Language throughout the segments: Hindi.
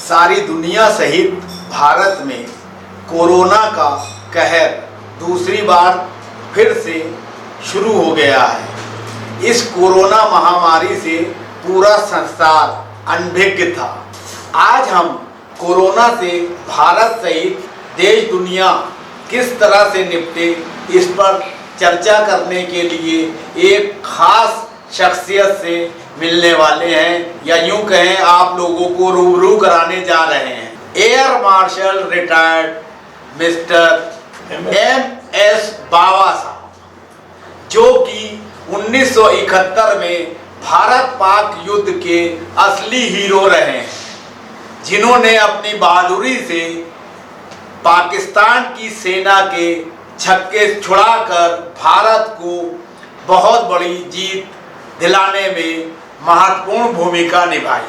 सारी दुनिया सहित भारत में कोरोना का कहर दूसरी बार फिर से शुरू हो गया है। इस कोरोना महामारी से पूरा संसार अनभिज्ञ था। आज हम कोरोना से भारत सहित देश दुनिया किस तरह से निपटे, इस पर चर्चा करने के लिए एक खास शख्सियत से मिलने वाले हैं, या यूं कहें आप लोगों को रूबरू कराने जा रहे हैं। Air marshal retired mister MS बावा साहब, जो कि 1971 में भारत पाक युद्ध के असली हीरो रहे हैं, जिन्होंने अपनी बहादुरी से पाकिस्तान की सेना के छक्के छुड़ाकर भारत को बहुत बड़ी जीत दिलाने में महत्वपूर्ण भूमिका निभाई।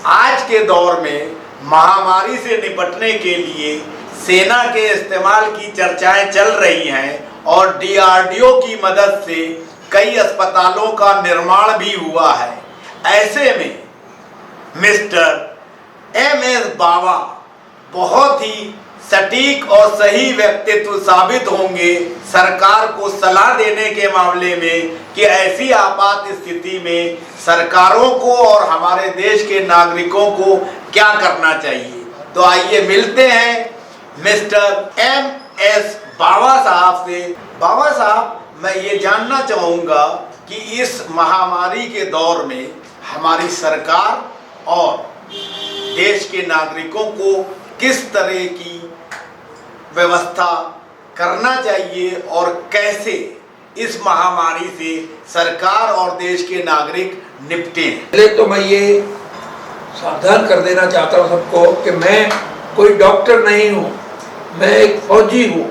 आज के दौर में महामारी से निपटने के लिए सेना के इस्तेमाल की चर्चाएं चल रही हैं और DRDO की मदद से कई अस्पतालों का निर्माण भी हुआ है। ऐसे में मिस्टर MS बावा बहुत ही सटीक और सही व्यक्तित्व साबित होंगे सरकार को सलाह देने के मामले में कि ऐसी आपात स्थिति में सरकारों को और हमारे देश के नागरिकों को क्या करना चाहिए। तो आइए मिलते हैं मिस्टर MS बावा साहब से। बावा साहब, मैं ये जानना चाहूँगा कि इस महामारी के दौर में हमारी सरकार और देश के नागरिकों को किस तरह की व्यवस्था करना चाहिए और कैसे इस महामारी से सरकार और देश के नागरिक निपटे। पहले तो मैं ये सावधान कर देना चाहता हूँ सबको कि मैं कोई डॉक्टर नहीं हूँ, मैं एक फौजी हूँ।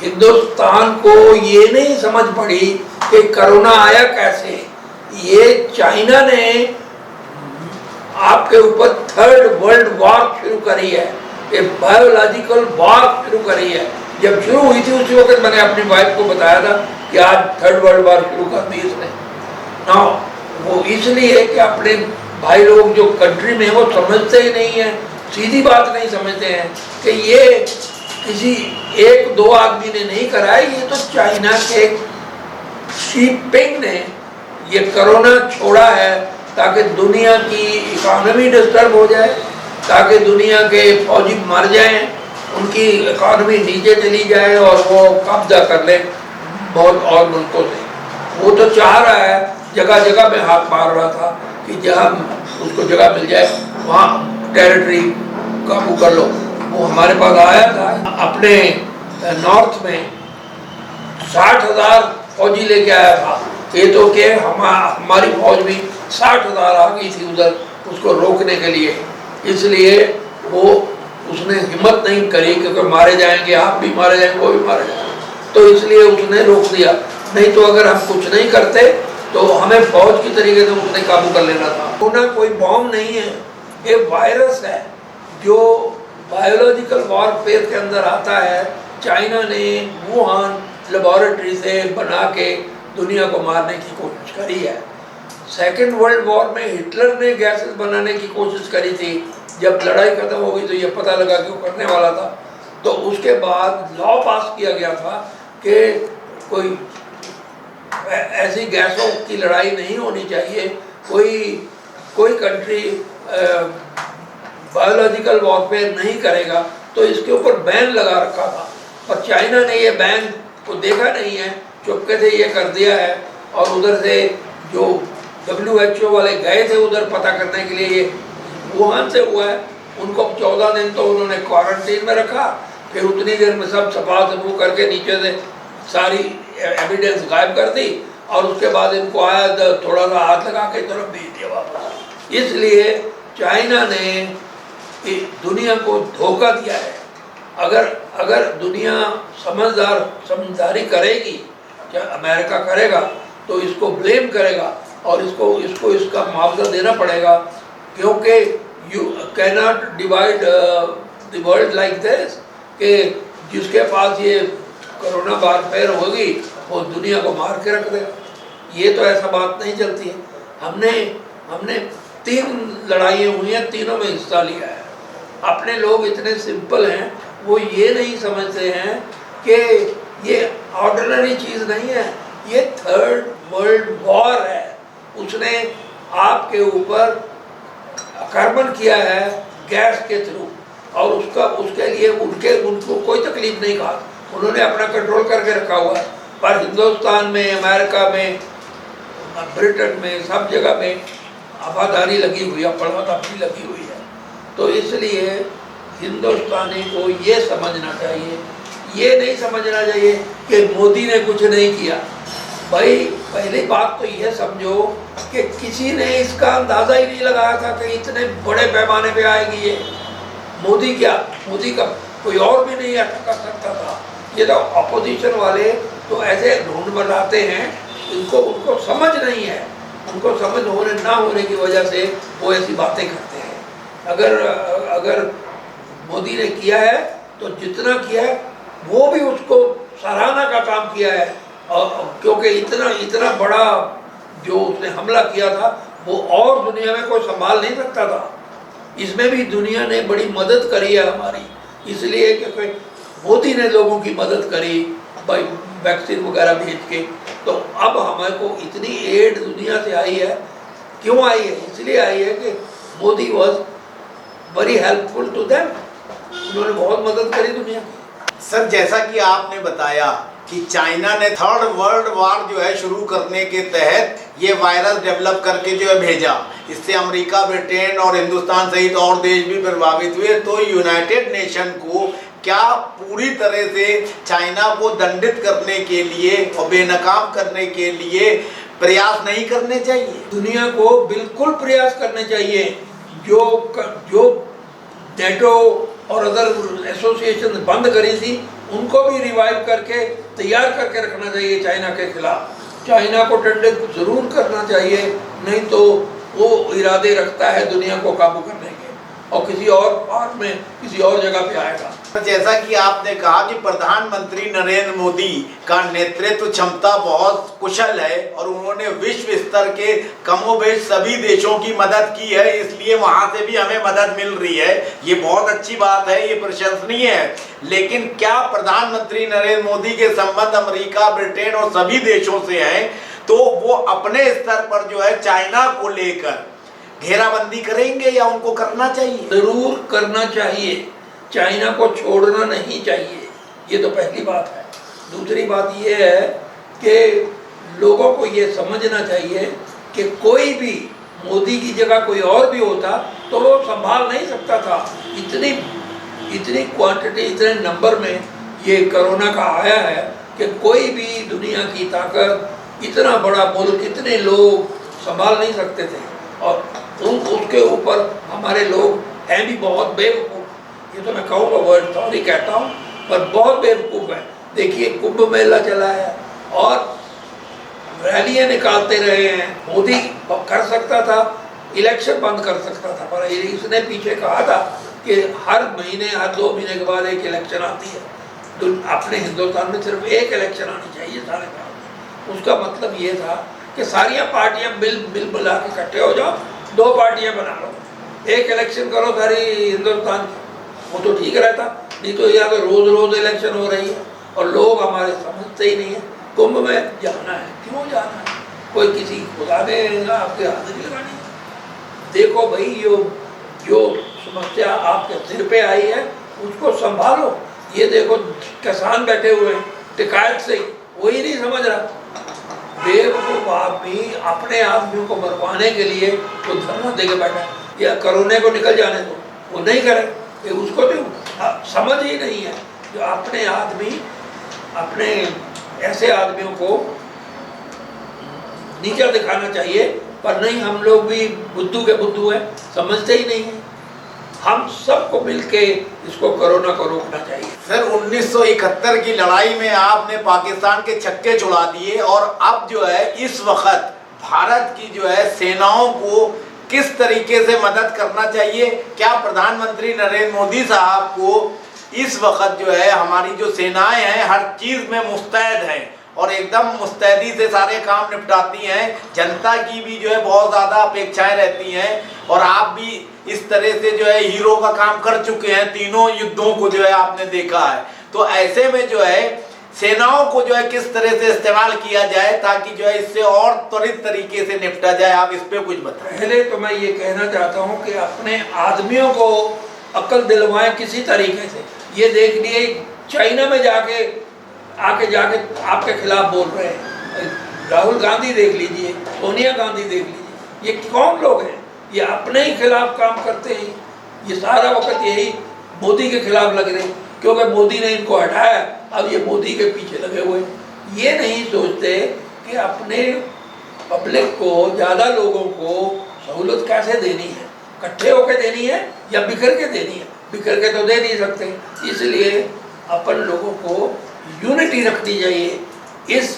हिंदुस्तान को ये नहीं समझ पड़ी कि कोरोना आया कैसे। ये चाइना ने आपके ऊपर 3rd वर्ल्ड वॉर शुरू करी है, ये बायोलॉजिकल वॉर शुरू करी है। जब शुरू हुई थी उसी वक्त मैंने अपनी वाइफ को बताया था कि आज 3rd वर्ल्ड वॉर शुरू कर दी इसने ना। वो इसलिए कि अपने भाई लोग जो कंट्री में वो समझते ही नहीं है, सीधी बात नहीं समझते हैं कि ये किसी 1-2 आदमी ने नहीं करा है, ये तो चाइना के शी पिंग ने ये कोरोना छोड़ा है ताकि दुनिया की इकोनॉमी डिस्टर्ब हो जाए, ताकि दुनिया के फौजी मर जाएं, उनकी इकोनॉमी नीचे चली जाए और वो कब्जा कर ले बहुत और मुल्कों से। वो तो चाह रहा है, जगह जगह में हाथ मार रहा था कि जहाँ उसको जगह मिल जाए वहाँ टेरिटरी काबू कर लो। वो हमारे पास आया था, अपने नॉर्थ में 60,000 फौजी लेके आया था। ये तो कि हमारी फौज भी 60,000 आ गई थी उधर उसको रोकने के लिए। इसलिए वो उसने हिम्मत नहीं करी क्योंकि मारे जाएंगे, आप भी मारे जाएंगे, वो भी मारे जाएंगे, तो इसलिए उसने रोक दिया। नहीं तो अगर हम कुछ नहीं करते तो हमें फौज की तरीके से उसने काबू कर लेना था। कोरोना कोई बॉम्ब नहीं है, ये वायरस है जो बायोलॉजिकल वॉरफेयर के अंदर आता है। चाइना ने वुहान लेबोरेटरी से बना के दुनिया को मारने की कोशिश करी है। 2nd वर्ल्ड वॉर में हिटलर ने गैसेस बनाने की कोशिश करी थी। जब लड़ाई खत्म हो गई तो ये पता लगा कि वो करने वाला था, तो उसके बाद लॉ पास किया गया था कि कोई ऐसी गैसों की लड़ाई नहीं होनी चाहिए। कोई कंट्री बायोलॉजिकल वॉरफेयर नहीं करेगा, तो इसके ऊपर बैन लगा रखा था। और चाइना ने ये बैन को देखा नहीं है, चुपके से ये कर दिया है। और उधर से जो WHO वाले गए थे उधर पता करने के लिए, ये वुहान से हुआ है, उनको 14 दिन तो उन्होंने क्वारंटीन में रखा। फिर उतनी देर में सब सफा सबू करके नीचे से सारी एविडेंस गायब कर दी और उसके बाद इनको आया थोड़ा सा हाथ लगा के तरफ भेज दिया वापस। इसलिए चाइना ने दुनिया को धोखा दिया है। अगर दुनिया समझदारी करेगी, क्या अमेरिका करेगा, तो इसको ब्लेम करेगा और इसको इसका मुआवजा देना पड़ेगा, क्योंकि you can not divide the world like this कि जिसके पास ये कोरोना वारफेयर होगी वो दुनिया को मार के रख देगा। ये तो ऐसा बात नहीं चलती है। हमने 3 लड़ाइयाँ हुई हैं, तीनों में हिस्सा लिया है। अपने लोग इतने सिंपल हैं, वो ये नहीं समझते हैं कि ये ऑर्डिनरी चीज़ नहीं है, ये 3rd वर्ल्ड वॉर है। उसने आपके ऊपर आक्रमण किया है गैस के थ्रू, और उसके लिए उनको कोई तकलीफ नहीं कहा, उन्होंने अपना कंट्रोल करके रखा हुआ है। पर हिंदुस्तान में, अमेरिका में, ब्रिटेन में, सब जगह में आबादारी लगी हुई है, पड़ादारी लगी हुई है। तो इसलिए हिंदुस्तानी को ये समझना चाहिए, ये नहीं समझना चाहिए कि मोदी ने कुछ नहीं किया। भाई पहली बात तो ये समझो कि किसी ने इसका अंदाज़ा ही नहीं लगाया था कि इतने बड़े पैमाने पे आएगी ये। मोदी का कोई और भी नहीं ऐसा कर सकता था। ये तो अपोजिशन वाले तो ऐसे ढूंढ बनाते हैं, उनको समझ नहीं है, उनको समझ ना होने की वजह से वो ऐसी बातें करते हैं। अगर मोदी ने किया है तो जितना किया है वो भी उसको सराहना का काम किया है, और क्योंकि इतना बड़ा जो उसने हमला किया था वो और दुनिया में कोई संभाल नहीं सकता था। इसमें भी दुनिया ने बड़ी मदद करी है हमारी, इसलिए क्योंकि मोदी ने लोगों की मदद करी भाई वैक्सीन वगैरह भेज के। तो अब हमारे को इतनी एड दुनिया से आई है। क्यों आई है? इसलिए आई है कि Modi was very helpful to them, उन्होंने बहुत मदद करी दुनिया की। सर, जैसा कि आपने बताया कि चाइना ने 3rd वर्ल्ड वॉर जो है शुरू करने के तहत ये वायरस डेवलप करके जो है भेजा, इससे अमेरिका, ब्रिटेन और हिंदुस्तान सहित और देश भी प्रभावित हुए। तो यूनाइटेड नेशन को क्या पूरी तरह से चाइना को दंडित करने के लिए और बेनकाम करने के लिए प्रयास नहीं करने चाहिए? दुनिया को बिल्कुल प्रयास करने चाहिए। जो नेटो और अदर एसोसिएशन बंद करी थी उनको भी रिवाइव करके तैयार करके रखना चाहिए चाइना के खिलाफ। चाइना को दंडित जरूर करना चाहिए, नहीं तो वो इरादे रखता है दुनिया को काबू करने के, और किसी और पार्ट में किसी और जगह पे आएगा। जैसा कि आपने कहा कि प्रधानमंत्री नरेंद्र मोदी का नेतृत्व क्षमता बहुत कुशल है और उन्होंने विश्व स्तर के कमोबेश सभी देशों की मदद की है, इसलिए वहां से भी हमें मदद मिल रही है। ये बहुत अच्छी बात है, ये प्रशंसनीय है। लेकिन क्या प्रधानमंत्री नरेंद्र मोदी के संबंध अमेरिका, ब्रिटेन और सभी देशों से हैं, तो वो अपने स्तर पर जो है चाइना को लेकर घेराबंदी करेंगे या उनको करना चाहिए? जरूर करना चाहिए, चाइना को छोड़ना नहीं चाहिए, ये तो पहली बात है। दूसरी बात ये है कि लोगों को ये समझना चाहिए कि कोई भी मोदी की जगह कोई और भी होता तो वो संभाल नहीं सकता था। इतनी क्वांटिटी, इतने नंबर में ये कोरोना का आया है कि कोई भी दुनिया की ताकत, इतना बड़ा मुल्क, इतने लोग संभाल नहीं सकते थे। और उसके ऊपर हमारे लोग हैं भी बहुत बेवकूफ़, ये तो मैं कहूँगा, वर्ड सॉरी कहता हूँ, पर बहुत बेवकूफ़ है। देखिए कुंभ मेला चला है और रैलियाँ निकालते रहे हैं। मोदी कर सकता था, इलेक्शन बंद कर सकता था, पर इसने पीछे कहा था कि हर महीने, हर 2 महीने के बाद एक इलेक्शन आती है। तो अपने हिंदुस्तान में सिर्फ एक इलेक्शन आनी चाहिए सारे में। उसका मतलब ये था कि सारियाँ पार्टियाँ मिल मिला के इकट्ठे हो जाओ, 2 पार्टियाँ बना लो, एक इलेक्शन करो सारी हिंदुस्तान की, वो तो ठीक रहता। नहीं तो यहाँ तो रोज़ इलेक्शन हो रही है और लोग हमारे समझते ही नहीं है। कुंभ में जाना है, क्यों जाना है? कोई किसी खुदा ने आपके हाजिरी लगानी है? देखो भाई, जो समस्या आपके सिर पे आई है उसको संभालो। ये देखो किसान बैठे हुए हैं टिकायत से, वही नहीं समझ रहा। बेवकूफ आदमी अपने आदमियों को मरवाने के लिए तो धरना देके बैठा, या कोरोना को निकल जाने दो, वो नहीं करे, ये उसको तो समझ ही नहीं है। जो अपने आदमी, अपने ऐसे आदमियों को नीचा दिखाना चाहिए, पर नहीं, हम लोग भी बुद्धू के बुद्धू हैं, समझते ही नहीं हैं। हम सबको मिलके इसको कोरोना को रोकना चाहिए। सर, 1971 की लड़ाई में आपने पाकिस्तान के छक्के छुड़ा दिए और अब जो है इस वक्त भारत की जो है सेनाओं को किस तरीके से मदद करना चाहिए? क्या प्रधानमंत्री नरेंद्र मोदी साहब को इस वक्त जो है हमारी जो सेनाएं हैं हर चीज़ में मुस्तैद हैं और एकदम मुस्तैदी से सारे काम निपटाती हैं। जनता की भी जो है बहुत ज़्यादा अपेक्षाएं रहती हैं और आप भी इस तरह से जो है हीरो का काम कर चुके हैं, तीनों युद्धों को जो है आपने देखा है। तो ऐसे में जो है सेनाओं को जो है किस तरह से इस्तेमाल किया जाए ताकि जो है इससे और त्वरित तरीके से निपटा जाए, आप इस पे कुछ बताएं। पहले तो मैं ये कहना चाहता हूँ कि अपने आदमियों को अक्ल दिलवाएं किसी तरीके से। ये देख लिए चाइना में जाके आपके खिलाफ बोल रहे हैं, राहुल गांधी देख लीजिए, सोनिया गांधी देख लीजिए, ये कौन लोग हैं? ये अपने ही खिलाफ काम करते हैं। ये सारा वक्त यही मोदी के खिलाफ लग रहे हैं क्योंकि मोदी ने इनको हटाया, अब ये मोदी के पीछे लगे हुए हैं। ये नहीं सोचते कि अपने पब्लिक को, ज़्यादा लोगों को सहूलत कैसे देनी है, इकट्ठे होकर देनी है या बिखर के देनी है। बिखर के तो दे नहीं सकते, इसलिए अपन लोगों को यूनिटी रखनी चाहिए। इस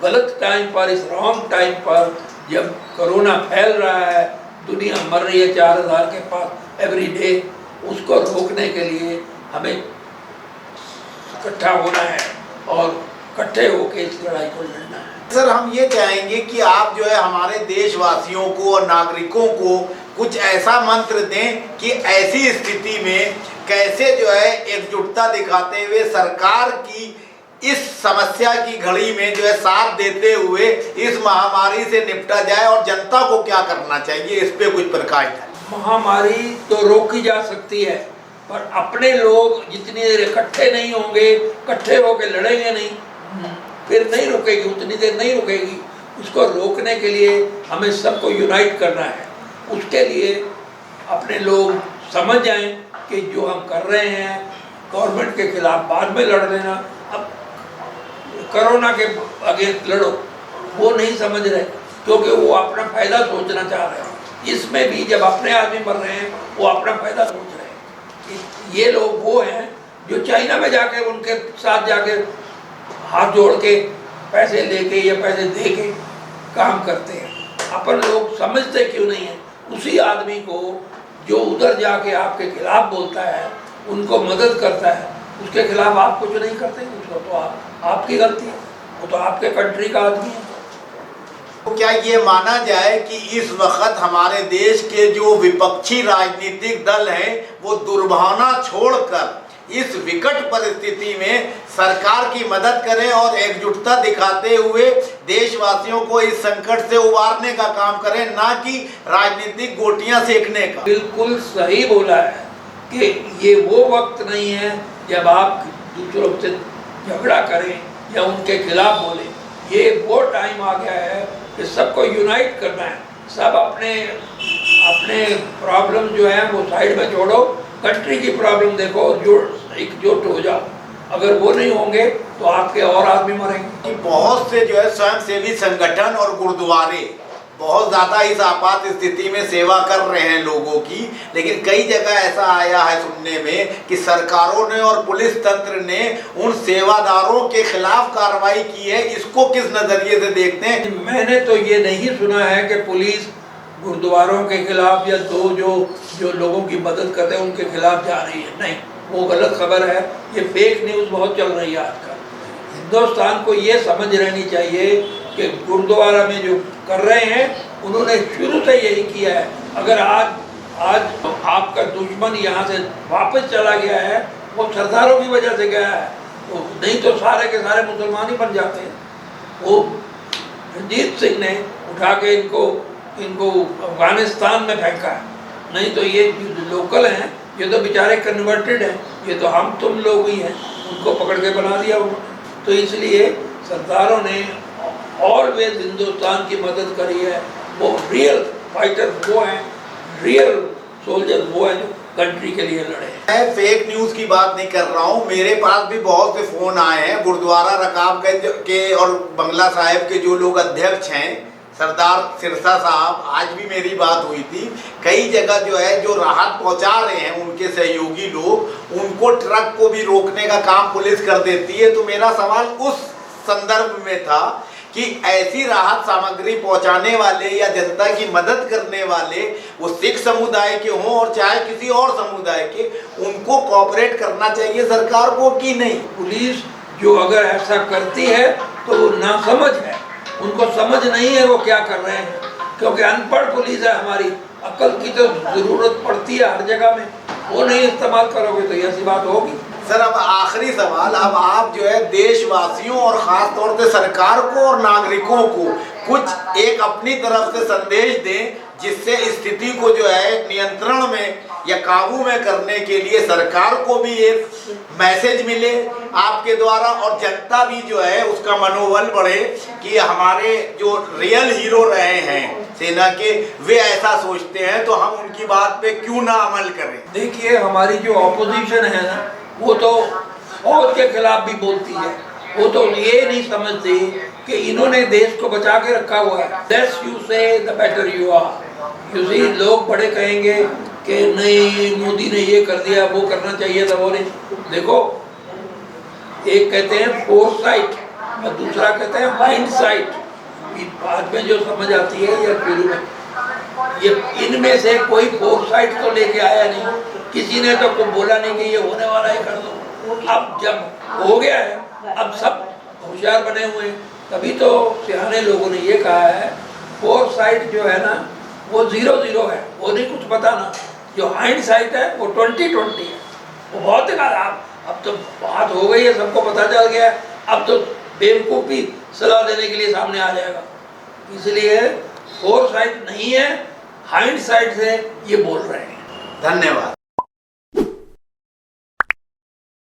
गलत टाइम पर, इस रॉन्ग टाइम पर, जब कोरोना फैल रहा है, दुनिया मर रही है 4000 के पास एवरी डे, उसको रोकने के लिए हमें इकट्ठा होना है और इकट्ठे होकर इस लड़ाई को लड़ना है। सर, हम ये चाहेंगे कि आप जो है हमारे देशवासियों को और नागरिकों को कुछ ऐसा मंत्र दें कि ऐसी स्थिति में कैसे जो है एकजुटता दिखाते हुए सरकार की इस समस्या की घड़ी में जो है साथ देते हुए इस महामारी से निपटा जाए और जनता को क्या करना चाहिए, इस पे कुछ प्रकाश डालें। महामारी तो रोकी जा सकती है, पर अपने लोग जितनी देर इकट्ठे नहीं होंगे, इकट्ठे होकर लड़ेंगे नहीं, फिर नहीं रुकेगी, उतनी देर नहीं रुकेगी। उसको रोकने के लिए हमें सबको यूनाइट करना है। उसके लिए अपने लोग समझ जाएं कि जो हम कर रहे हैं गवर्नमेंट के खिलाफ बाद में लड़ लेना, अब कोरोना के अगेंस्ट लड़ो, वो नहीं समझ रहे क्योंकि वो अपना फायदा सोचना चाह रहे हैं। इसमें भी जब अपने आदमी मर रहे हैं वो अपना फायदा सोच रहे हैं। ये लोग वो हैं जो चाइना में जाके उनके साथ जाके हाथ जोड़ के पैसे लेके या पैसे दे के काम करते हैं। अपन लोग समझते क्यों नहीं है? उसी आदमी को जो उधर जाके आपके खिलाफ बोलता है, उनको मदद करता है, उसके खिलाफ आप कुछ नहीं करते, उसको तो आपकी गलती है, वो तो आपके कंट्री का आदमी है। तो क्या ये माना जाए कि इस वक्त हमारे देश के जो विपक्षी राजनीतिक दल हैं वो दुर्भावना छोड़कर इस विकट परिस्थिति में सरकार की मदद करें और एकजुटता दिखाते हुए देशवासियों को इस संकट से उबारने का काम करें, ना कि राजनीतिक गोटियां सेकने का? बिल्कुल सही बोला है कि ये वो वक्त नहीं है जब आप दूसरों से झगड़ा करें या उनके खिलाफ बोलें। ये वो टाइम आ गया है कि सबको यूनाइट करना है। सब अपने अपने प्रॉब्लम जो है वो साइड में छोड़ो, कंट्री की प्रॉब्लम देखो, एकजुट हो जाओ। अगर वो नहीं होंगे तो आपके और आदमी मरेंगे। बहुत से जो है स्वयंसेवी संगठन और गुरुद्वारे बहुत ज़्यादा इस आपात स्थिति में सेवा कर रहे हैं लोगों की, लेकिन कई जगह ऐसा आया है सुनने में कि सरकारों ने और पुलिस तंत्र ने उन सेवादारों के खिलाफ कार्रवाई की है। इसको किस नज़रिए से देखते हैं? मैंने तो ये नहीं सुना है कि पुलिस गुरुद्वारों के खिलाफ या जो लोगों की मदद करते हैं उनके खिलाफ जा रही है। नहीं, वो गलत खबर है। ये फेक न्यूज़ बहुत चल रही है आजकल। हिंदुस्तान को ये समझ रहनी चाहिए कि गुरुद्वारा में जो कर रहे हैं उन्होंने शुरू से यही किया है। अगर आज आपका दुश्मन यहाँ से वापस चला गया है, वो सरदारों की वजह से गया है, तो नहीं तो सारे के सारे मुसलमान ही बन जाते हैं। वो रणजीत सिंह ने उठा के इनको अफगानिस्तान में फेंका है, नहीं तो ये लोकल हैं, ये तो बेचारे कन्वर्टेड हैं, ये तो हम तुम लोग ही हैं, उनको पकड़ के बना दिया उन्होंने। तो इसलिए सरदारों ने ऑलवेज हिंदुस्तान की मदद करी है। वो रियल फाइटर वो हैं, रियल सोल्जर वो हैं जो कंट्री के लिए लड़े। मैं फेक न्यूज़ की बात नहीं कर रहा हूँ। मेरे पास भी बहुत से फ़ोन आए हैं गुरुद्वारा रकाबगंज के और बंगला साहिब के जो लोग अध्यक्ष हैं, सरदार सिरसा साहब, आज भी मेरी बात हुई थी। कई जगह जो है जो राहत पहुंचा रहे हैं उनके सहयोगी लोग, उनको ट्रक को भी रोकने का काम पुलिस कर देती है। तो मेरा सवाल उस संदर्भ में था कि ऐसी राहत सामग्री पहुंचाने वाले या जनता की मदद करने वाले, वो सिख समुदाय के हों और चाहे किसी और समुदाय के, उनको कोऑपरेट करना चाहिए सरकार को कि नहीं? पुलिस जो अगर ऐसा करती है तो वो नासमझ है, उनको समझ नहीं है वो क्या कर रहे हैं, क्योंकि अनपढ़ पुलिस है हमारी। अकल की तो ज़रूरत पड़ती है हर जगह में, वो नहीं इस्तेमाल करोगे तो ऐसी बात होगी। सर अब आखिरी सवाल, अब आप जो है देशवासियों और ख़ास तौर से सरकार को और नागरिकों को कुछ एक अपनी तरफ से संदेश दें जिससे स्थिति को जो है नियंत्रण में या काबू में करने के लिए सरकार को भी एक मैसेज मिले आपके द्वारा और जनता भी जो है उसका मनोबल बढ़े कि हमारे जो रियल हीरो रहे हैं सेना के वे ऐसा सोचते हैं तो हम उनकी बात पे क्यों ना अमल करें। देखिए हमारी जो ऑपोजिशन है ना, वो तो फौज के खिलाफ भी बोलती है, वो तो ये नहीं समझती कि इन्होंने देश को बचा के रखा हुआ है। Less you see the better you are. You see, लोग बड़े कहेंगे कि नहीं मोदी ने ये कर दिया, वो करना चाहिए था, वो नहीं। देखो, एक कहते हैं फोरसाइट और दूसरा कहते हैं हाइंडसाइट। बाद में जो समझ आती है या शुरू में, ये इनमें से कोई फोरसाइट तो लेके आया नहीं, किसी ने तो कोई बोला नहीं कि ये होने वाला है कर दो। अब जब हो गया है, अब सब होशियार बने हुए हैं, तभी तो सियाने लोगों ने ये कहा है फोरसाइट जो है ना वो 0-0 है, वो नहीं कुछ पता ना। जो हाइंडसाइट है वो 20-20 है, वो बहुत खराब। अब तो बात हो गई है, सबको पता चल गया है, अब तो बेवकूफ़ी सलाह देने के लिए सामने आ जाएगा। इसलिए फोरसाइट नहीं है, हाइंडसाइट से ये बोल रहे हैं। धन्यवाद।